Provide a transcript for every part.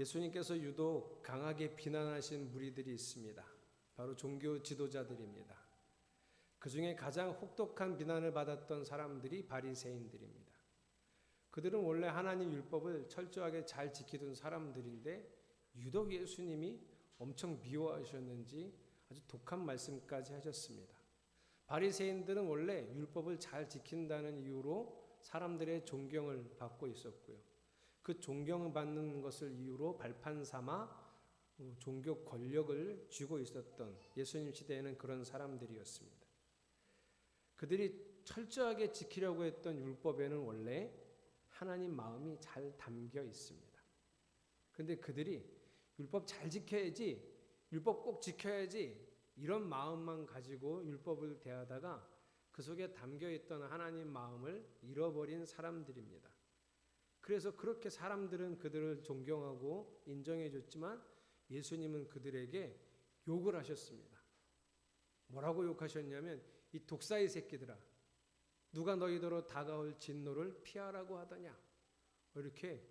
예수님께서 유독 강하게 비난하신 무리들이 있습니다. 바로 종교 지도자들입니다. 그 중에 가장 혹독한 비난을 받았던 사람들이 바리새인들입니다. 그들은 원래 하나님 율법을 철저하게 잘 지키던 사람들인데 유독 예수님이 엄청 미워하셨는지 아주 독한 말씀까지 하셨습니다. 바리새인들은 원래 율법을 잘 지킨다는 이유로 사람들의 존경을 받고 있었고요. 그 존경을 받는 것을 이유로 발판 삼아 종교 권력을 쥐고 있었던 예수님 시대에는 그런 사람들이었습니다. 그들이 철저하게 지키려고 했던 율법에는 원래 하나님 마음이 잘 담겨 있습니다. 그런데 그들이 율법 잘 지켜야지, 율법 꼭 지켜야지 이런 마음만 가지고 율법을 대하다가 그 속에 담겨있던 하나님 마음을 잃어버린 사람들입니다. 그래서 그렇게 사람들은 그들을 존경하고 인정해 줬지만 예수님은 그들에게 욕을 하셨습니다. 뭐라고 욕하셨냐면 이 독사의 새끼들아, 누가 너희더러 다가올 진노를 피하라고 하더냐, 이렇게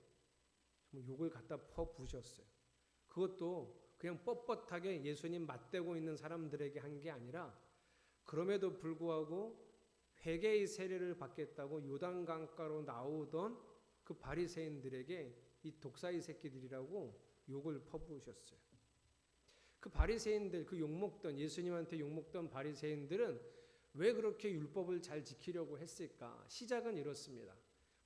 욕을 갖다 퍼부으셨어요. 그것도 그냥 뻣뻣하게 예수님 맞대고 있는 사람들에게 한 게 아니라 그럼에도 불구하고 회개의 세례를 받겠다고 요단강가로 나오던 그 바리새인들에게 이 독사의 새끼들이라고 욕을 퍼부으셨어요. 그 바리새인들, 그 욕먹던 예수님한테 욕먹던 바리새인들은 왜 그렇게 율법을 잘 지키려고 했을까? 시작은 이렇습니다.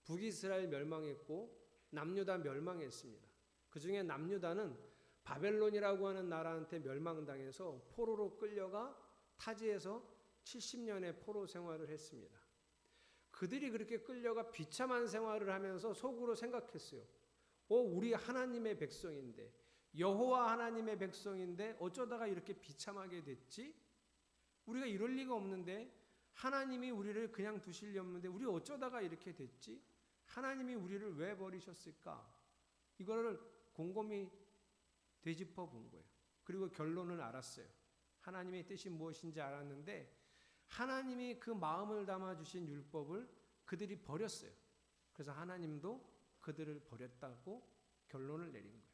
북이스라엘 멸망했고 남유다 멸망했습니다. 그 중에 남유다는 바벨론이라고 하는 나라한테 멸망당해서 포로로 끌려가 타지에서 70년의 포로 생활을 했습니다. 그들이 그렇게 끌려가 비참한 생활을 하면서 속으로 생각했어요. 우리 하나님의 백성인데, 여호와 하나님의 백성인데 어쩌다가 이렇게 비참하게 됐지? 우리가 이럴 리가 없는데 하나님이 우리를 그냥 두실 리 없는데 우리 어쩌다가 이렇게 됐지? 하나님이 우리를 왜 버리셨을까? 이거를 곰곰이 되짚어 본 거예요. 그리고 결론을 알았어요. 하나님의 뜻이 무엇인지 알았는데 하나님이 그 마음을 담아주신 율법을 그들이 버렸어요. 그래서 하나님도 그들을 버렸다고 결론을 내린 거예요.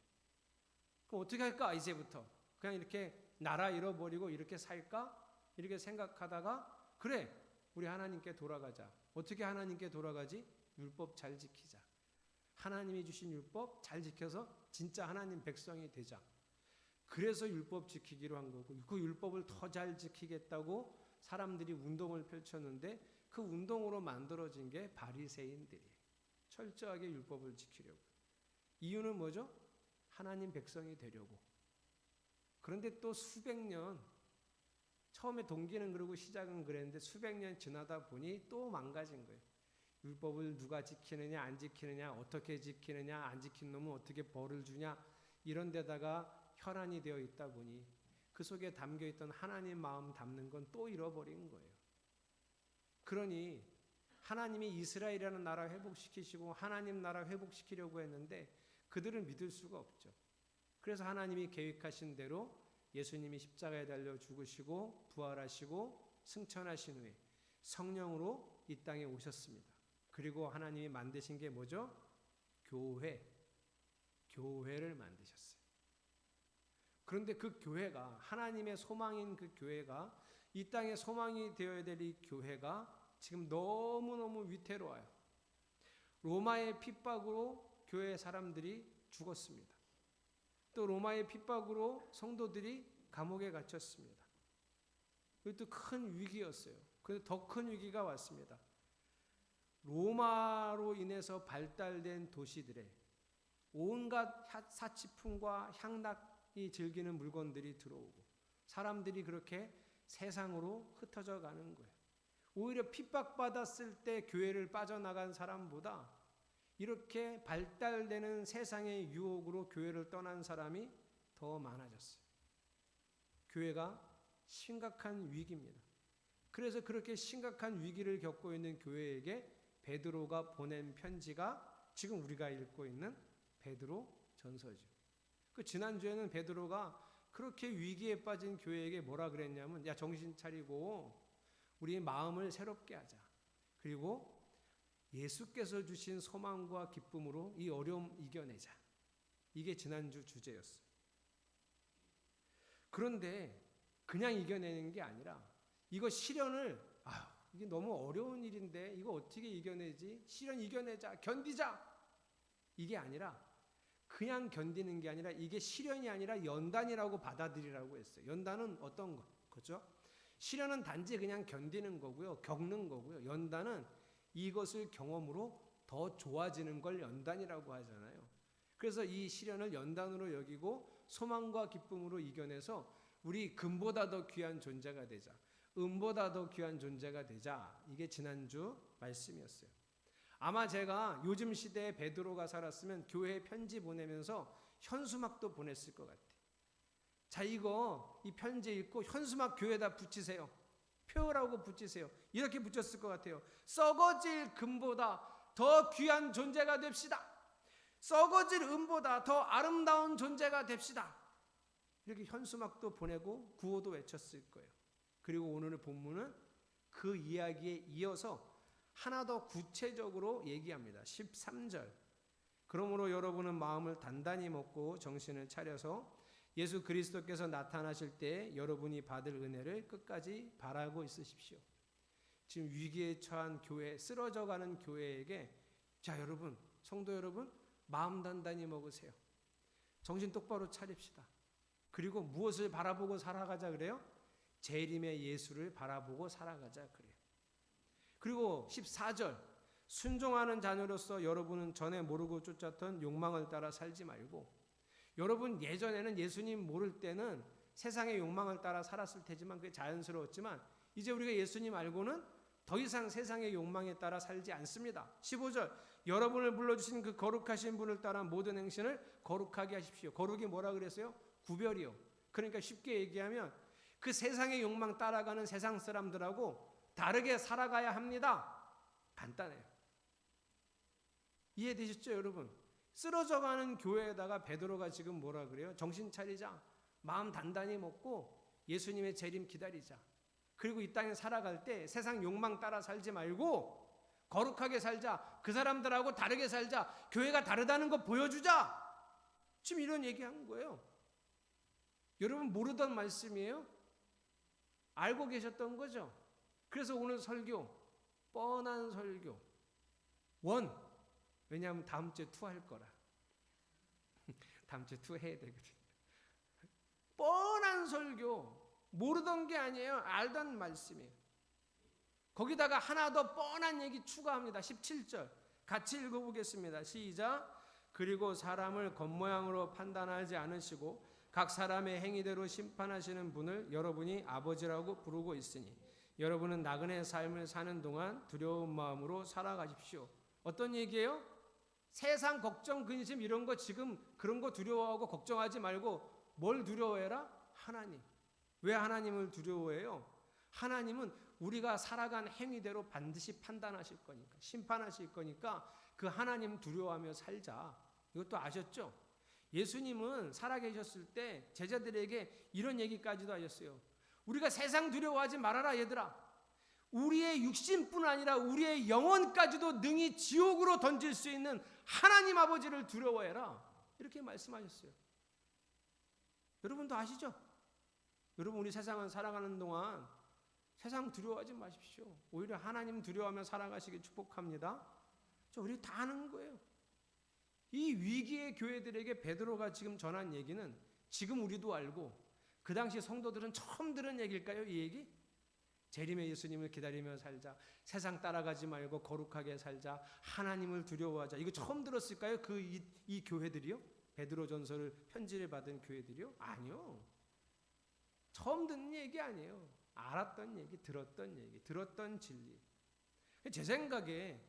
그럼 어떻게 할까? 이제부터 그냥 이렇게 나라 잃어버리고 이렇게 살까? 이렇게 생각하다가 그래, 우리 하나님께 돌아가자. 어떻게 하나님께 돌아가지? 율법 잘 지키자. 하나님이 주신 율법 잘 지켜서 진짜 하나님 백성이 되자. 그래서 율법 지키기로 한 거고, 그 율법을 더 잘 지키겠다고 사람들이 운동을 펼쳤는데 그 운동으로 만들어진 게 바리새인들이에요. 철저하게 율법을 지키려고. 이유는 뭐죠? 하나님 백성이 되려고. 그런데 또 수백 년, 처음에 동기는 그러고 시작은 그랬는데 수백 년 지나다 보니 또 망가진 거예요. 율법을 누가 지키느냐 안 지키느냐, 어떻게 지키느냐, 안 지킨 놈은 어떻게 벌을 주냐, 이런 데다가 혈안이 되어 있다 보니 그 속에 담겨있던 하나님 마음 담는 건 또 잃어버린 거예요. 그러니 하나님이 이스라엘이라는 나라 회복시키시고 하나님 나라 회복시키려고 했는데 그들은 믿을 수가 없죠. 그래서 하나님이 계획하신 대로 예수님이 십자가에 달려 죽으시고 부활하시고 승천하신 후에 성령으로 이 땅에 오셨습니다. 그리고 하나님이 만드신 게 뭐죠? 교회를 만드셨어요. 그런데 그 교회가, 하나님의 소망인 그 교회가, 이 땅의 소망이 되어야 될 이 교회가 지금 너무너무 위태로워요. 로마의 핍박으로 교회 사람들이 죽었습니다. 또 로마의 핍박으로 성도들이 감옥에 갇혔습니다. 이것도 큰 위기였어요. 그런데 더 큰 위기가 왔습니다. 로마로 인해서 발달된 도시들에 온갖 사치품과 향락이 즐기는 물건들이 들어오고 사람들이 그렇게 세상으로 흩어져 가는 거예요. 오히려 핍박받았을 때 교회를 빠져나간 사람보다 이렇게 발달되는 세상의 유혹으로 교회를 떠난 사람이 더 많아졌어요. 교회가 심각한 위기입니다. 그래서 그렇게 심각한 위기를 겪고 있는 교회에게 베드로가 보낸 편지가 지금 우리가 읽고 있는 베드로 전서죠. 그 지난주에는 베드로가 그렇게 위기에 빠진 교회에게 뭐라 그랬냐면, 야, 정신 차리고 우리의 마음을 새롭게 하자. 그리고 예수께서 주신 소망과 기쁨으로 이 어려움 이겨내자. 이게 지난주 주제였어요. 그런데 그냥 이겨내는 게 아니라 이거 시련을 이게 너무 어려운 일인데 이거 어떻게 이겨내지? 시련 이겨내자, 견디자. 이게 아니라 그냥 견디는 게 아니라 이게 시련이 아니라 연단이라고 받아들이라고 했어요. 연단은 어떤 거죠? 시련은 단지 그냥 견디는 거고요. 겪는 거고요. 연단은 이것을 경험으로 더 좋아지는 걸 연단이라고 하잖아요. 그래서 이 시련을 연단으로 여기고 소망과 기쁨으로 이겨내서 우리 금보다 더 귀한 존재가 되자. 은보다 더 귀한 존재가 되자. 이게 지난주 말씀이었어요. 아마 제가 요즘 시대에 베드로가 살았으면 교회에 편지 보내면서 현수막도 보냈을 것 같아요. 자, 이거 이 편지 읽고 현수막 교회에다 붙이세요. 표라고 붙이세요. 이렇게 붙였을 것 같아요. 썩어질 금보다 더 귀한 존재가 됩시다. 썩어질 은보다 더 아름다운 존재가 됩시다. 이렇게 현수막도 보내고 구호도 외쳤을 거예요. 그리고 오늘의 본문은 그 이야기에 이어서 하나 더 구체적으로 얘기합니다. 13절. 그러므로 여러분은 마음을 단단히 먹고 정신을 차려서 예수 그리스도께서 나타나실 때 여러분이 받을 은혜를 끝까지 바라고 있으십시오. 지금 위기에 처한 교회, 쓰러져가는 교회에게 자, 여러분, 성도 여러분, 마음 단단히 먹으세요. 정신 똑바로 차립시다. 그리고 무엇을 바라보고 살아가자 그래요? 재림의 예수를 바라보고 살아가자 그래요. 그리고 14절. 순종하는 자녀로서 여러분은 전에 모르고 쫓았던 욕망을 따라 살지 말고, 여러분 예전에는 예수님 모를 때는 세상의 욕망을 따라 살았을 테지만 그게 자연스러웠지만 이제 우리가 예수님 알고는 더 이상 세상의 욕망에 따라 살지 않습니다. 15절. 여러분을 불러주신 그 거룩하신 분을 따라 모든 행실을 거룩하게 하십시오. 거룩이 뭐라 그랬어요? 구별이요. 그러니까 쉽게 얘기하면 그 세상의 욕망 따라가는 세상 사람들하고 다르게 살아가야 합니다. 간단해요. 이해되셨죠, 여러분? 쓰러져가는 교회에다가 베드로가 지금 뭐라 그래요? 정신 차리자. 마음 단단히 먹고 예수님의 재림 기다리자. 그리고 이 땅에 살아갈 때 세상 욕망 따라 살지 말고 거룩하게 살자. 그 사람들하고 다르게 살자. 교회가 다르다는 거 보여주자. 지금 이런 얘기한 거예요. 여러분 모르던 말씀이에요? 알고 계셨던 거죠? 그래서 오늘 설교, 뻔한 설교. 1. 왜냐하면 다음 주에 2 할 거라. 다음 주에 2 해야 되거든. 뻔한 설교. 모르던 게 아니에요. 알던 말씀이에요. 거기다가 하나 더 뻔한 얘기 추가합니다. 17절. 같이 읽어보겠습니다. 시작. 그리고 사람을 겉모양으로 판단하지 않으시고 각 사람의 행위대로 심판하시는 분을 여러분이 아버지라고 부르고 있으니 여러분은 나그네 삶을 사는 동안 두려운 마음으로 살아가십시오. 어떤 얘기예요? 세상 걱정, 근심 이런 거 지금 그런 거 두려워하고 걱정하지 말고 뭘 두려워해라? 하나님. 왜 하나님을 두려워해요? 하나님은 우리가 살아간 행위대로 반드시 판단하실 거니까, 심판하실 거니까 그 하나님 두려워하며 살자. 이것도 아셨죠? 예수님은 살아계셨을 때 제자들에게 이런 얘기까지도 하셨어요. 우리가 세상 두려워하지 말아라 얘들아. 우리의 육신뿐 아니라 우리의 영혼까지도 능히 지옥으로 던질 수 있는 하나님 아버지를 두려워해라. 이렇게 말씀하셨어요. 여러분도 아시죠? 여러분 우리 세상을 살아가는 동안 세상 두려워하지 마십시오. 오히려 하나님 두려워하며 살아가시길 축복합니다. 우리 다 아는 거예요. 이 위기의 교회들에게 베드로가 지금 전한 얘기는 지금 우리도 알고 그 당시 성도들은 처음 들은 얘기일까요? 이 얘기? 재림의 예수님을 기다리며 살자. 세상 따라가지 말고 거룩하게 살자. 하나님을 두려워하자. 이거 처음 들었을까요? 이 교회들이요? 베드로 전서를 편지를 받은 교회들이요? 아니요. 처음 듣는 얘기 아니에요. 알았던 얘기, 들었던 얘기, 들었던 진리. 제 생각에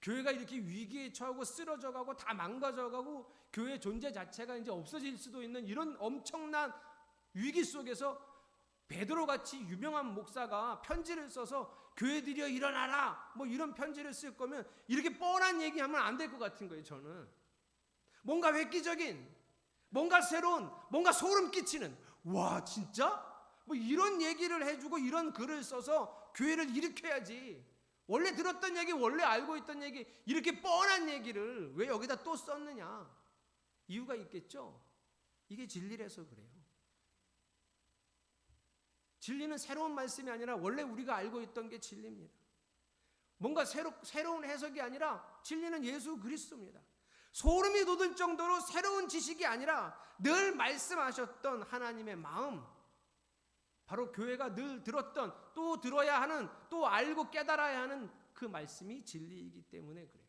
교회가 이렇게 위기에 처하고 쓰러져가고 다 망가져가고 교회 존재 자체가 이제 없어질 수도 있는 이런 엄청난 위기 속에서 베드로같이 유명한 목사가 편지를 써서 교회들이여 일어나라 뭐 이런 편지를 쓸 거면 이렇게 뻔한 얘기하면 안 될 것 같은 거예요. 저는 뭔가 획기적인, 뭔가 새로운, 뭔가 소름 끼치는, 와 진짜? 뭐 이런 얘기를 해주고 이런 글을 써서 교회를 일으켜야지. 원래 들었던 얘기, 원래 알고 있던 얘기, 이렇게 뻔한 얘기를 왜 여기다 또 썼느냐? 이유가 있겠죠? 이게 진리라서 그래요. 진리는 새로운 말씀이 아니라 원래 우리가 알고 있던 게 진리입니다. 뭔가 새로운 해석이 아니라 진리는 예수 그리스도입니다. 소름이 돋을 정도로 새로운 지식이 아니라 늘 말씀하셨던 하나님의 마음, 바로 교회가 늘 들었던, 또 들어야 하는, 또 알고 깨달아야 하는 그 말씀이 진리이기 때문에 그래요.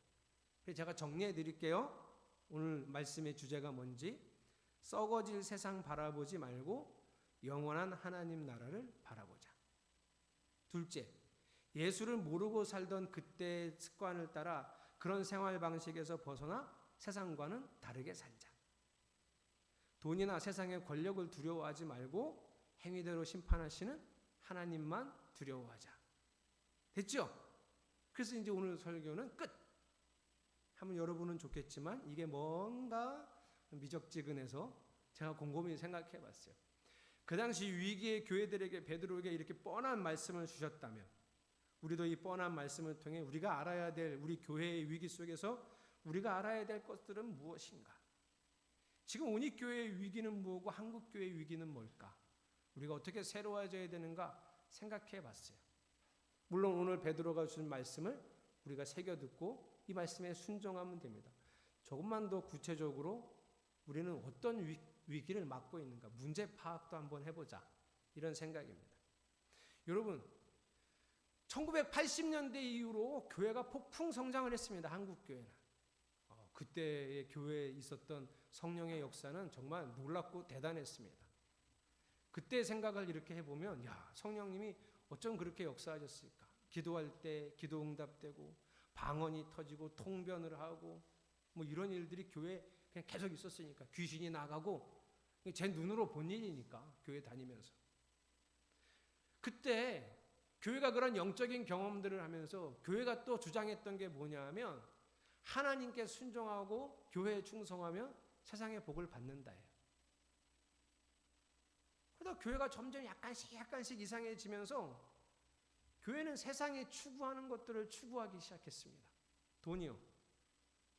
그래서 제가 정리해 드릴게요. 오늘 말씀의 주제가 뭔지. 썩어질 세상 바라보지 말고 영원한 하나님 나라를 바라보자. 둘째, 예수를 모르고 살던 그때의 습관을 따라 그런 생활 방식에서 벗어나 세상과는 다르게 살자. 돈이나 세상의 권력을 두려워하지 말고 행위대로 심판하시는 하나님만 두려워하자. 됐죠? 그래서 이제 오늘 설교는 끝. 하면 여러분은 좋겠지만 이게 뭔가 미적지근해서 제가 곰곰이 생각해 봤어요. 그 당시 위기의 교회들에게 베드로에게 이렇게 뻔한 말씀을 주셨다면 우리도 이 뻔한 말씀을 통해 우리가 알아야 될, 우리 교회의 위기 속에서 우리가 알아야 될 것들은 무엇인가? 지금 온익교회의 위기는 뭐고 한국교회의 위기는 뭘까? 우리가 어떻게 새로워져야 되는가 생각해 봤어요. 물론 오늘 베드로가 준 말씀을 우리가 새겨 듣고 이 말씀에 순종하면 됩니다. 조금만 더 구체적으로 우리는 어떤 위기를 맞고 있는가, 문제 파악도 한번 해보자, 이런 생각입니다. 여러분, 1980년대 이후로 교회가 폭풍 성장을 했습니다. 한국교회는. 그때의 교회에 있었던 성령의 역사는 정말 놀랍고 대단했습니다. 그때 생각을 이렇게 해보면, 야, 성령님이 어쩜 그렇게 역사하셨을까? 기도할 때 기도 응답되고 방언이 터지고 통변을 하고 뭐 이런 일들이 교회에 그냥 계속 있었으니까, 귀신이 나가고, 제 눈으로 본 일이니까 교회 다니면서. 그때 교회가 그런 영적인 경험들을 하면서 교회가 또 주장했던 게 뭐냐면 하나님께 순종하고 교회에 충성하면 세상의 복을 받는다예요. 그러다 교회가 점점 약간씩 이상해지면서 교회는 세상에 추구하는 것들을 추구하기 시작했습니다. 돈이요,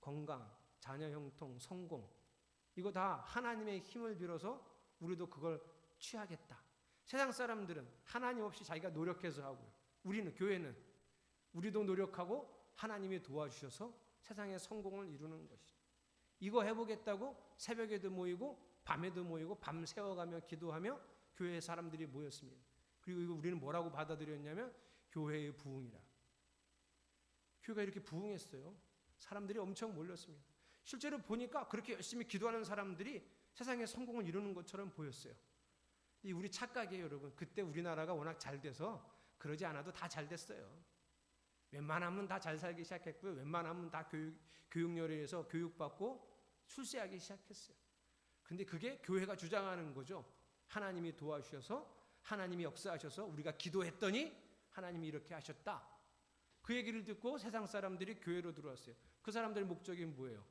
건강, 자녀 형통, 성공, 이거 다 하나님의 힘을 빌어서 우리도 그걸 취하겠다. 세상 사람들은 하나님 없이 자기가 노력해서 하고요. 우리는, 교회는 우리도 노력하고 하나님이 도와주셔서 세상의 성공을 이루는 것이죠. 이거 해보겠다고 새벽에도 모이고 밤에도 모이고 밤 새워가며 기도하며 교회의 사람들이 모였습니다. 그리고 이거 우리는 뭐라고 받아들였냐면 교회의 부흥이라. 교회가 이렇게 부흥했어요. 사람들이 엄청 몰렸습니다. 실제로 보니까 그렇게 열심히 기도하는 사람들이 세상의 성공을 이루는 것처럼 보였어요. 이 우리 착각이에요, 여러분. 그때 우리나라가 워낙 잘 돼서 그러지 않아도 다 잘 됐어요. 웬만하면 다 잘 살기 시작했고요. 웬만하면 다 교육열에서 교육받고 출세하기 시작했어요. 근데 그게 교회가 주장하는 거죠. 하나님이 도와주셔서, 하나님이 역사하셔서 우리가 기도했더니 하나님이 이렇게 하셨다. 그 얘기를 듣고 세상 사람들이 교회로 들어왔어요. 그 사람들의 목적이 뭐예요?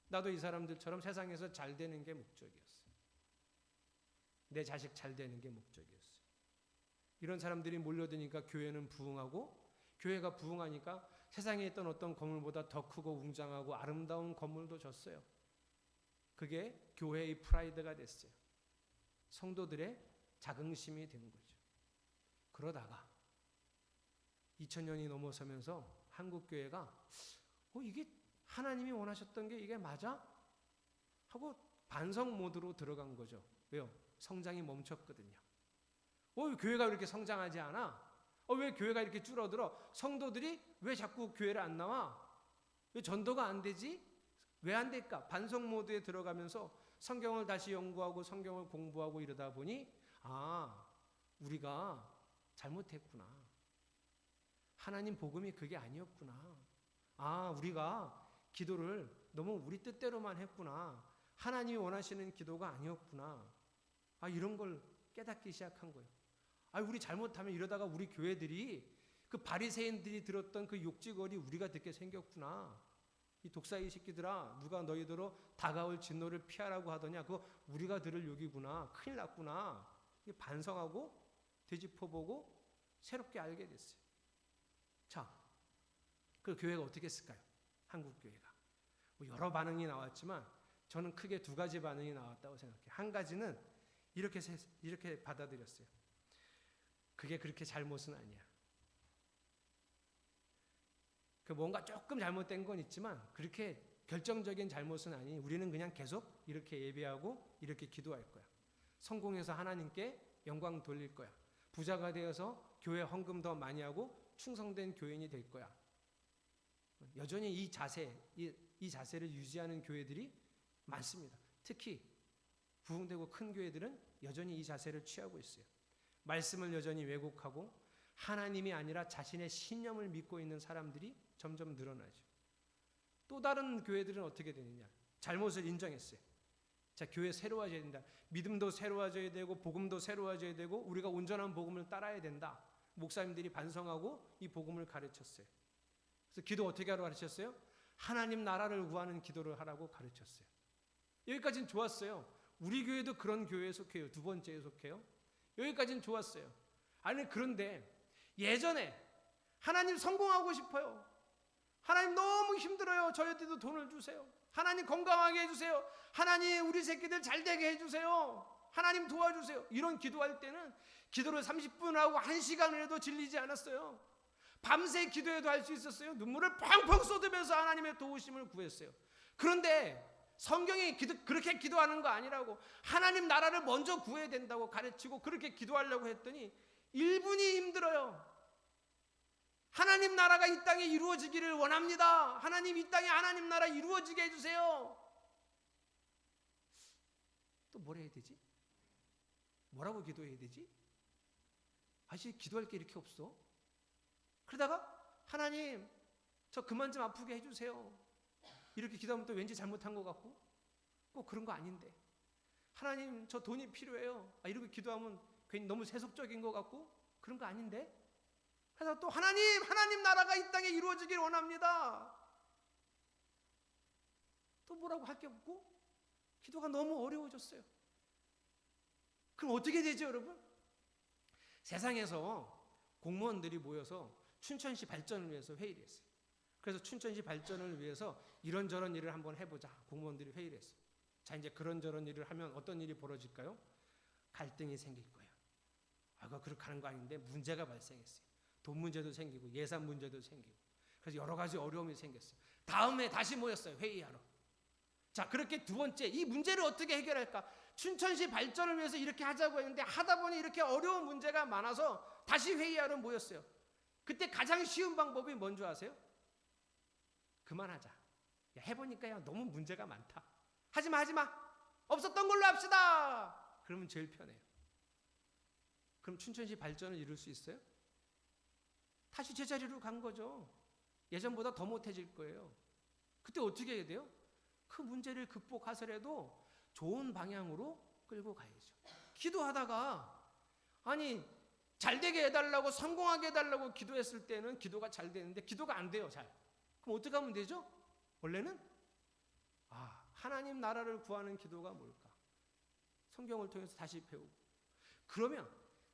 나도 이 사람들처럼 세상에서 잘 되는 게 목적이었어요. 내 자식 잘 되는 게 목적이었어요. 이런 사람들이 몰려드니까 교회는 부흥하고, 교회가 부흥하니까 세상에 있던 어떤 건물보다 더 크고 웅장하고 아름다운 건물도 졌어요. 그게 교회의 프라이드가 됐어요. 성도들의 자긍심이 된 거죠. 그러다가 2000년이 넘어서면서 한국교회가 이게 하나님이 원하셨던 게 이게 맞아? 하고 반성 모드로 들어간 거죠. 왜요? 성장이 멈췄거든요. 교회가 왜 이렇게 성장하지 않아? 왜 교회가 이렇게 줄어들어? 성도들이 왜 자꾸 교회를 안 나와? 왜 전도가 안 되지? 왜 안 될까? 반성 모드에 들어가면서 성경을 다시 연구하고 성경을 공부하고 이러다 보니 우리가 잘못했구나. 하나님 복음이 그게 아니었구나. 우리가 기도를 너무 우리 뜻대로만 했구나. 하나님이 원하시는 기도가 아니었구나. 이런 걸 깨닫기 시작한 거예요. 우리 잘못하면 이러다가 우리 교회들이 그 바리새인들이 들었던 그 욕지거리 우리가 듣게 생겼구나. 이 독사이 새끼들아, 누가 너희들로 다가올 진노를 피하라고 하더냐. 그거 우리가 들을 욕이구나. 큰일 났구나. 반성하고 되짚어보고 새롭게 알게 됐어요. 자, 그 교회가 어떻게 했을까요? 한국 교회가. 여러 반응이 나왔지만 저는 크게 두 가지 반응이 나왔다고 생각해요. 한 가지는 이렇게 받아들였어요. 그게 그렇게 잘못은 아니야. 그 뭔가 조금 잘못된 건 있지만 그렇게 결정적인 잘못은 아니니 우리는 그냥 계속 이렇게 예배하고 이렇게 기도할 거야. 성공해서 하나님께 영광 돌릴 거야. 부자가 되어서 교회 헌금 더 많이 하고 충성된 교인이 될 거야. 여전히 이 자세를 유지하는 교회들이 많습니다. 특히 부흥되고 큰 교회들은 여전히 이 자세를 취하고 있어요. 말씀을 여전히 왜곡하고 하나님이 아니라 자신의 신념을 믿고 있는 사람들이 점점 늘어나죠. 또 다른 교회들은 어떻게 되느냐? 잘못을 인정했어요. 자, 교회 새로워져야 된다. 믿음도 새로워져야 되고 복음도 새로워져야 되고 우리가 온전한 복음을 따라야 된다. 목사님들이 반성하고 이 복음을 가르쳤어요. 그래서 기도 어떻게 하라고 가르쳤어요? 하나님 나라를 구하는 기도를 하라고 가르쳤어요. 여기까지는 좋았어요. 우리 교회도 그런 교회에 속해요. 두 번째에 속해요. 여기까지는 좋았어요. 아니 그런데 예전에 하나님 성공하고 싶어요. 하나님 너무 힘들어요. 저희한테도 돈을 주세요. 하나님 건강하게 해주세요. 하나님 우리 새끼들 잘 되게 해주세요. 하나님 도와주세요. 이런 기도할 때는 기도를 30분 하고 1시간을 해도 질리지 않았어요. 밤새 기도해도 할 수 있었어요. 눈물을 펑펑 쏟으면서 하나님의 도우심을 구했어요. 그런데 성경이 그렇게 기도하는 거 아니라고 하나님 나라를 먼저 구해야 된다고 가르치고 그렇게 기도하려고 했더니 1분이 힘들어요. 하나님 나라가 이 땅에 이루어지기를 원합니다. 하나님 이 땅에 하나님 나라 이루어지게 해주세요. 또 뭘 해야 되지? 뭐라고 기도해야 되지? 아직 기도할 게 이렇게 없어. 그러다가 하나님 저 그만 좀 아프게 해주세요. 이렇게 기도하면 또 왠지 잘못한 것 같고 꼭 그런 거 아닌데 하나님 저 돈이 필요해요. 이렇게 기도하면 괜히 너무 세속적인 것 같고 그런 거 아닌데 그래서 또 하나님 나라가 이 땅에 이루어지길 원합니다. 또 뭐라고 할 게 없고 기도가 너무 어려워졌어요. 그럼 어떻게 되죠, 여러분? 세상에서 공무원들이 모여서 춘천시 발전을 위해서 회의를 했어요. 그래서 춘천시 발전을 위해서 이런저런 일을 한번 해보자. 공무원들이 회의를 했어요. 자, 이제 그런저런 일을 하면 어떤 일이 벌어질까요? 갈등이 생길 거예요. 그렇게 하는 거 아닌데 문제가 발생했어요. 돈 문제도 생기고 예산 문제도 생기고 그래서 여러 가지 어려움이 생겼어요. 다음에 다시 모였어요. 회의하러. 자, 그렇게 두 번째 이 문제를 어떻게 해결할까? 춘천시 발전을 위해서 이렇게 하자고 했는데 하다 보니 이렇게 어려운 문제가 많아서 다시 회의하러 모였어요. 그때 가장 쉬운 방법이 뭔지 아세요? 그만하자. 야, 해보니까 야, 너무 문제가 많다. 하지마. 없었던 걸로 합시다. 그러면 제일 편해요. 그럼 춘천시 발전을 이룰 수 있어요? 다시 제자리로 간 거죠. 예전보다 더 못해질 거예요. 그때 어떻게 해야 돼요? 그 문제를 극복하서라도 좋은 방향으로 끌고 가야죠. 기도하다가 잘 되게 해달라고 성공하게 해달라고 기도했을 때는 기도가 잘 되는데 기도가 안 돼요. 잘. 그럼 어떻게 하면 되죠? 원래는 하나님 나라를 구하는 기도가 뭘까? 성경을 통해서 다시 배우고 그러면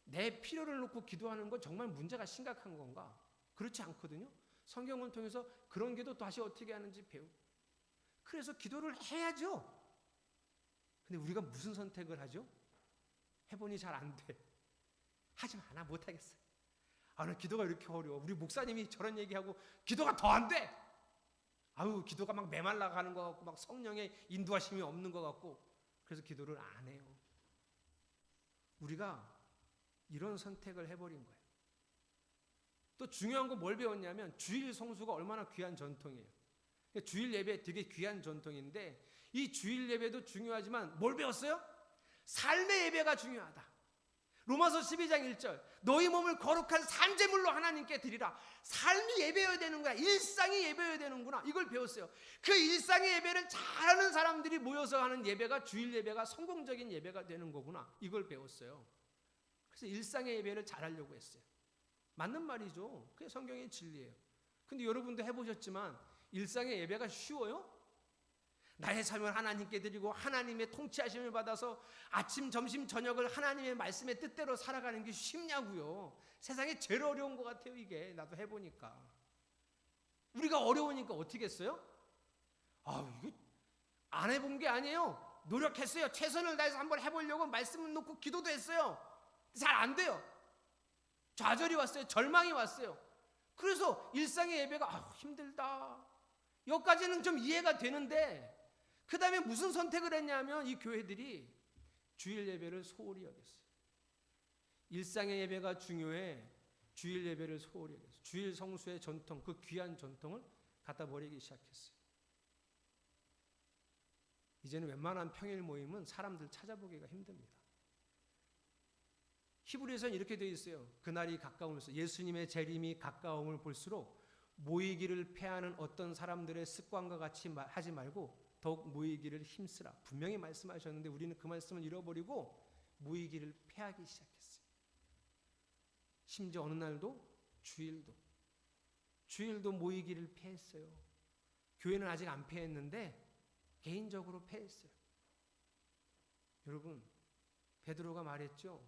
내 필요를 놓고 기도하는 건 정말 문제가 심각한 건가? 그렇지 않거든요. 성경을 통해서 그런 기도 다시 어떻게 하는지 배우고 그래서 기도를 해야죠. 근데 우리가 무슨 선택을 하죠? 해보니 잘 안 돼. 하지마, 나 못하겠어. 나 기도가 이렇게 어려워. 우리 목사님이 저런 얘기하고 기도가 더 안 돼. 기도가 막 메말라 가는 것 같고 막 성령의 인도하심이 없는 것 같고 그래서 기도를 안 해요. 우리가 이런 선택을 해버린 거예요. 또 중요한 건 뭘 배웠냐면 주일 성수가 얼마나 귀한 전통이에요. 주일 예배 되게 귀한 전통인데 이 주일 예배도 중요하지만 뭘 배웠어요? 삶의 예배가 중요하다. 로마서 12장 1절 너희 몸을 거룩한 산제물로 하나님께 드리라. 삶이 예배여야 되는 거야. 일상이 예배여야 되는구나. 이걸 배웠어요. 그 일상의 예배를 잘하는 사람들이 모여서 하는 예배가 주일 예배가 성공적인 예배가 되는 거구나. 이걸 배웠어요. 그래서 일상의 예배를 잘하려고 했어요. 맞는 말이죠. 그게 성경의 진리예요. 근데 여러분도 해보셨지만 일상의 예배가 쉬워요? 나의 삶을 하나님께 드리고 하나님의 통치하심을 받아서 아침, 점심, 저녁을 하나님의 말씀의 뜻대로 살아가는 게 쉽냐고요. 세상에 제일 어려운 것 같아요. 이게 나도 해보니까 우리가 어려우니까 어떻게 했어요? 이거 안 해본 게 아니에요. 노력했어요. 최선을 다해서 한번 해보려고 말씀을 놓고 기도도 했어요. 잘 안 돼요. 좌절이 왔어요. 절망이 왔어요. 그래서 일상의 예배가 힘들다. 여기까지는 좀 이해가 되는데 그 다음에 무슨 선택을 했냐면 이 교회들이 주일 예배를 소홀히 여겼어요. 일상의 예배가 중요해. 주일 예배를 소홀히 여겼어요. 주일 성수의 전통, 그 귀한 전통을 갖다 버리기 시작했어요. 이제는 웬만한 평일 모임은 사람들 찾아보기가 힘듭니다. 히브리서는 이렇게 되어 있어요. 그날이 가까우면서 예수님의 재림이 가까움을 볼수록 모이기를 패하는 어떤 사람들의 습관과 같이 하지 말고 더욱 모이기를 힘쓰라. 분명히 말씀하셨는데 우리는 그 말씀을 잃어버리고 모이기를 패하기 시작했어요. 심지어 어느 날도 주일도 모이기를 패했어요. 교회는 아직 안 패했는데 개인적으로 패했어요. 여러분, 베드로가 말했죠.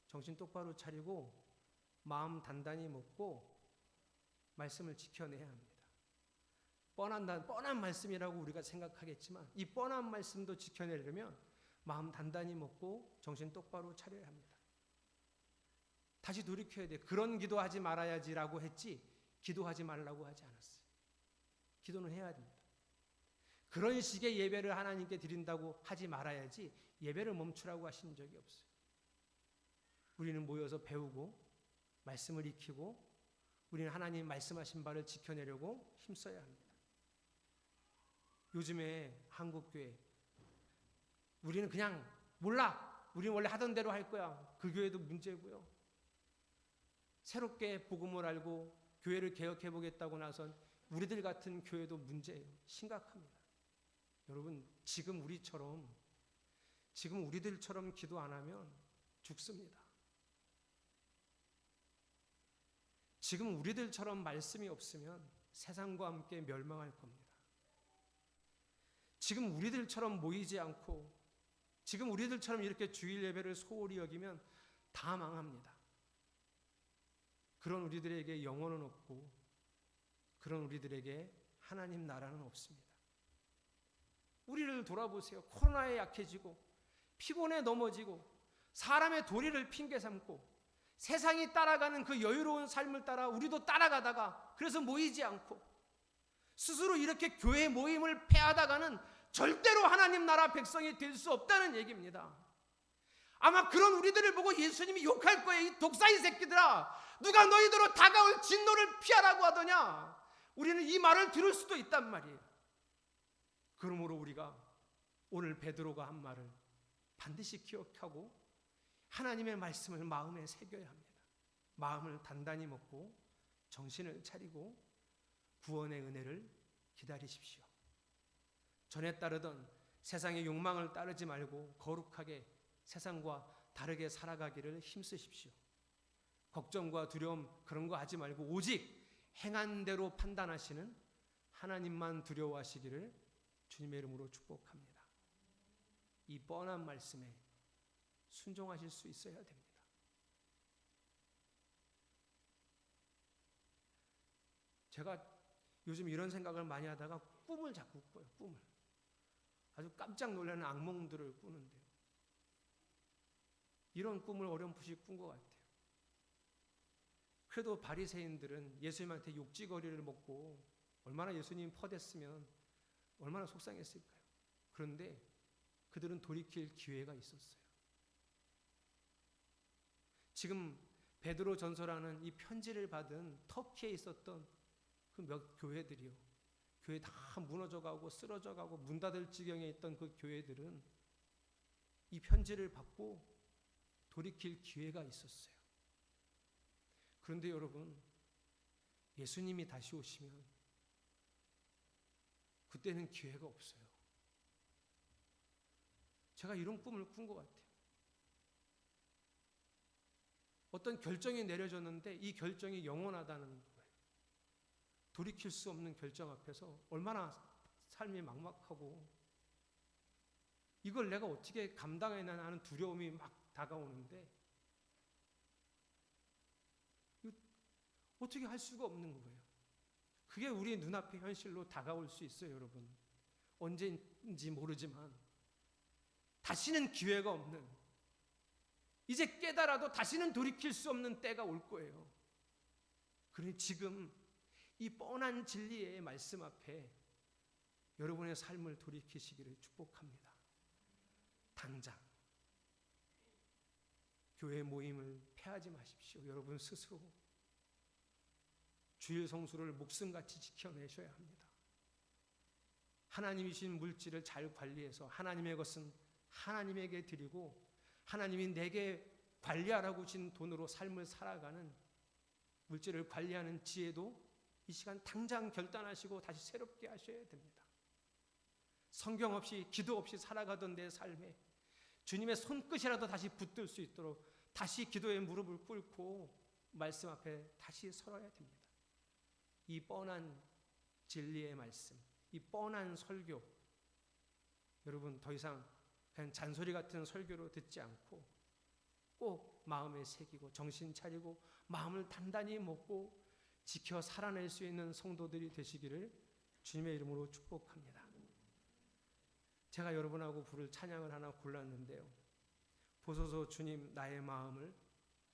정신 똑바로 차리고 마음 단단히 먹고 말씀을 지켜내야 합니다. 뻔한 말씀이라고 우리가 생각하겠지만 이 뻔한 말씀도 지켜내려면 마음 단단히 먹고 정신 똑바로 차려야 합니다. 다시 돌이켜야 돼. 그런 기도하지 말아야지라고 했지 기도하지 말라고 하지 않았어요. 기도는 해야 됩니다. 그런 식의 예배를 하나님께 드린다고 하지 말아야지 예배를 멈추라고 하신 적이 없어요. 우리는 모여서 배우고 말씀을 익히고 우리는 하나님 말씀하신 바를 지켜내려고 힘써야 합니다. 요즘에 한국교회 우리는 그냥 몰라. 우리는 원래 하던 대로 할 거야. 그 교회도 문제고요. 새롭게 복음을 알고 교회를 개혁해 보겠다고 나선 우리들 같은 교회도 문제예요. 심각합니다. 여러분, 지금 우리들처럼 기도 안 하면 죽습니다. 지금 우리들처럼 말씀이 없으면 세상과 함께 멸망할 겁니다. 지금 우리들처럼 모이지 않고 지금 우리들처럼 이렇게 주일 예배를 소홀히 여기면 다 망합니다. 그런 우리들에게 영혼은 없고 그런 우리들에게 하나님 나라는 없습니다. 우리를 돌아보세요. 코로나에 약해지고 피곤에 넘어지고 사람의 도리를 핑계 삼고 세상이 따라가는 그 여유로운 삶을 따라 우리도 따라가다가 그래서 모이지 않고 스스로 이렇게 교회 모임을 폐하다가는 절대로 하나님 나라 백성이 될 수 없다는 얘기입니다. 아마 그런 우리들을 보고 예수님이 욕할 거예요. 이 독사이 새끼들아, 누가 너희들로 다가올 진노를 피하라고 하더냐. 우리는 이 말을 들을 수도 있단 말이에요. 그러므로 우리가 오늘 베드로가 한 말을 반드시 기억하고 하나님의 말씀을 마음에 새겨야 합니다. 마음을 단단히 먹고 정신을 차리고 구원의 은혜를 기다리십시오. 전에 따르던 세상의 욕망을 따르지 말고 거룩하게 세상과 다르게 살아가기를 힘쓰십시오. 걱정과 두려움 그런 거 하지 말고 오직 행한 대로 판단하시는 하나님만 두려워하시기를 주님의 이름으로 축복합니다. 이 뻔한 말씀에 순종하실 수 있어야 됩니다. 제가 요즘 이런 생각을 많이 하다가 꿈을 자꾸 꿔요. 꿈을. 아주 깜짝 놀라는 악몽들을 꾸는데요. 이런 꿈을 어렴풋이 꾼 것 같아요. 그래도 바리새인들은 예수님한테 욕지거리를 먹고 얼마나 예수님 퍼댔으면 얼마나 속상했을까요? 그런데 그들은 돌이킬 기회가 있었어요. 지금 베드로 전서라는 이 편지를 받은 터키에 있었던 그 몇 교회들이요. 교회 다 무너져가고 쓰러져가고 문 닫을 지경에 있던 그 교회들은 이 편지를 받고 돌이킬 기회가 있었어요. 그런데 여러분, 예수님이 다시 오시면 그때는 기회가 없어요. 제가 이런 꿈을 꾼 것 같아요. 어떤 결정이 내려졌는데 이 결정이 영원하다는 거예요. 돌이킬 수 없는 결정 앞에서 얼마나 삶이 막막하고 이걸 내가 어떻게 감당해야 하는 두려움이 막 다가오는데 어떻게 할 수가 없는 거예요. 그게 우리 눈앞의 현실로 다가올 수 있어요, 여러분. 때문인지 모르지만 다시는 기회가 없는, 이제 깨달아도 다시는 돌이킬 수 없는 때가 올 거예요. 그러니 지금 이 뻔한 진리의 말씀 앞에 여러분의 삶을 돌이키시기를 축복합니다. 당장 교회 모임을 폐하지 마십시오. 여러분 스스로 주일 성수를 목숨같이 지켜내셔야 합니다. 하나님이신 물질을 잘 관리해서 하나님의 것은 하나님에게 드리고 하나님이 내게 관리하라고 주신 돈으로 삶을 살아가는, 물질을 관리하는 지혜도 이 시간 당장 결단하시고 다시 새롭게 하셔야 됩니다. 성경 없이 기도 없이 살아가던 내 삶에 주님의 손끝이라도 다시 붙들 수 있도록 다시 기도의 무릎을 꿇고 말씀 앞에 다시 서러야 됩니다. 이 뻔한 진리의 말씀, 이 뻔한 설교, 여러분 더 이상 그냥 잔소리 같은 설교로 듣지 않고 꼭 마음에 새기고 정신 차리고 마음을 단단히 먹고 지켜 살아낼 수 있는 성도들이 되시기를 주님의 이름으로 축복합니다. 제가 여러분하고 부를 찬양을 하나 골랐는데요. 보소서 주님 나의 마음을,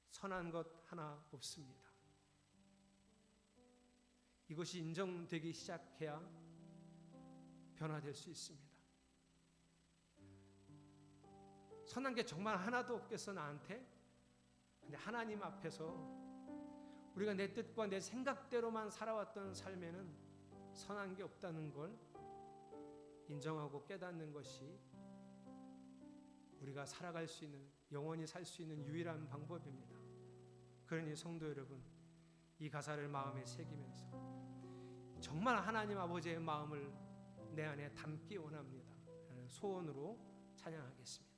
선한 것 하나 없습니다. 이것이 인정되기 시작해야 변화될 수 있습니다. 선한 게 정말 하나도 없겠어 나한테? 근데 하나님 앞에서 우리가 내 뜻과 내 생각대로만 살아왔던 삶에는 선한 게 없다는 걸 인정하고 깨닫는 것이 우리가 살아갈 수 있는, 영원히 살 수 있는 유일한 방법입니다. 그러니 성도 여러분, 이 가사를 마음에 새기면서 정말 하나님 아버지의 마음을 내 안에 담기 원합니다 라는 소원으로 찬양하겠습니다.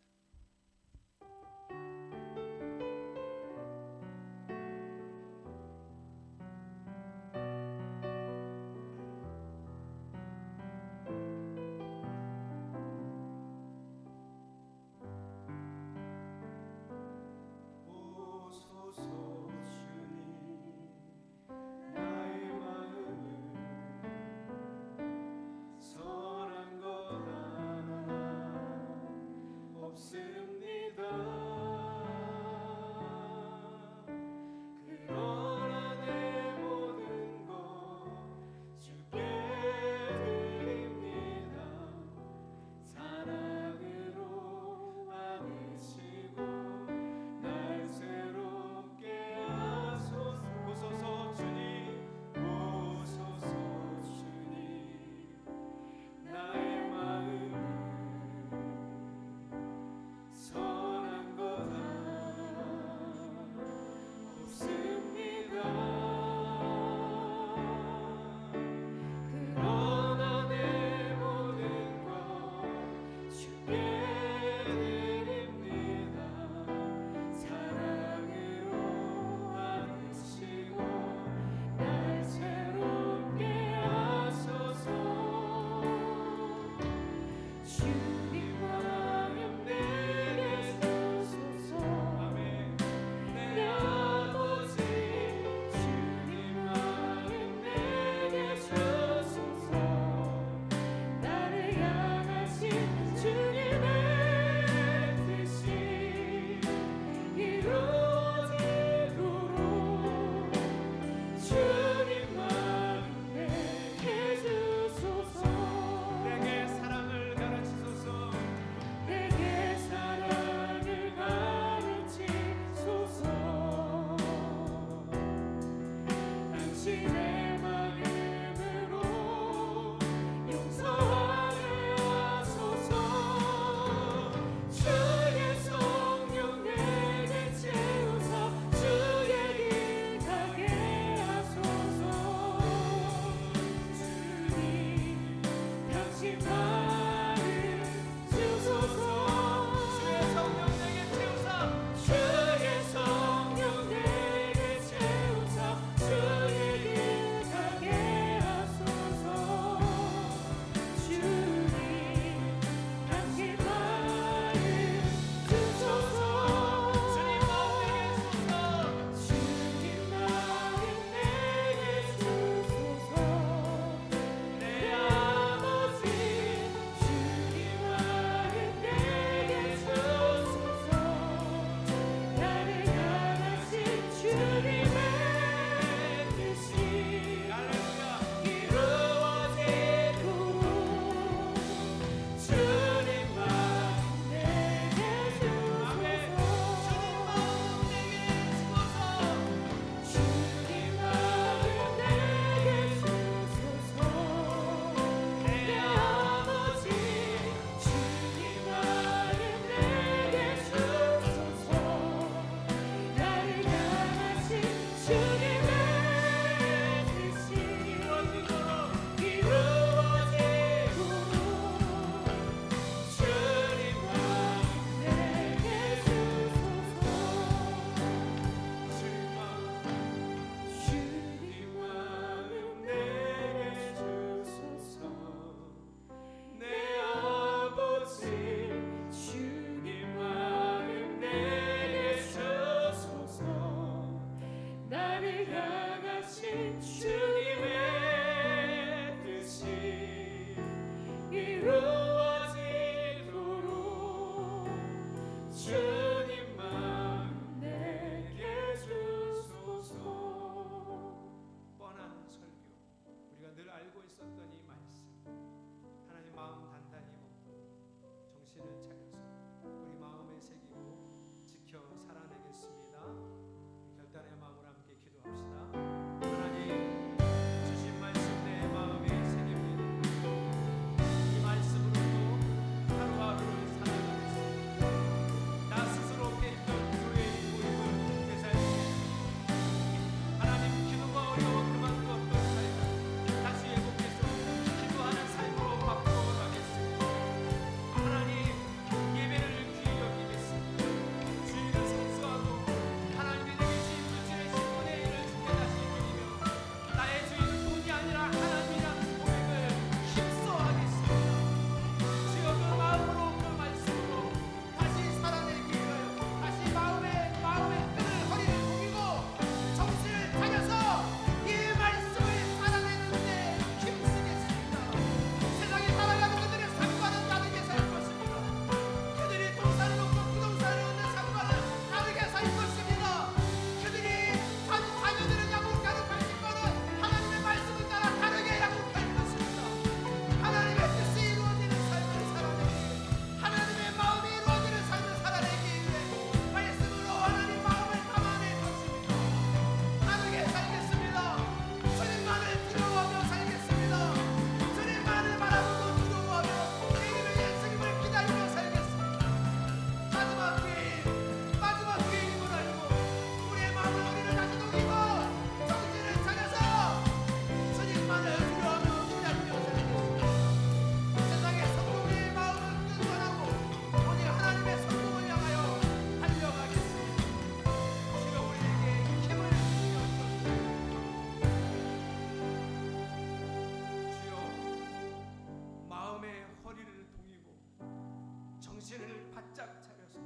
정신을 바짝 차려서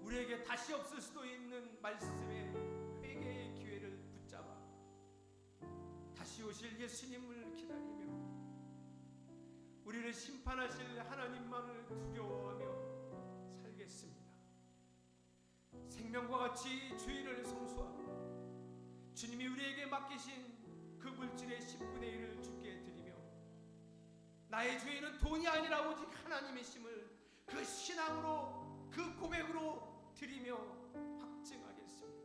우리에게 다시 없을 수도 있는 말씀의 회개의 기회를 붙잡아 다시 오실 예수님을 기다리며 우리를 심판하실 하나님만을 두려워하며 살겠습니다. 생명과 같이 주의를 성수하고 주님이 우리에게 맡기신 그 물질의 10분의 1을 주께 드리며 나의 주인은 돈이 아니라 오직 하나님이심을 그 신앙으로 그 고백으로 드리며 확증하겠습니다.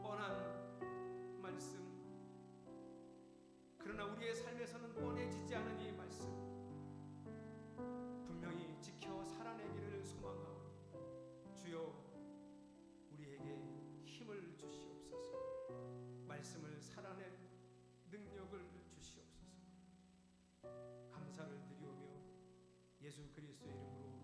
뻔한 말씀, 그러나 우리의 삶에서는 뻔해지지 않은 이 말씀 분명히 지켜 살아내기를 소망하오. 주여 우리에게 힘을 주시옵소서. 말씀을 살아낼 능력을 주시옵소서. 감사를 드리오며 예수 그리스도의 이름으로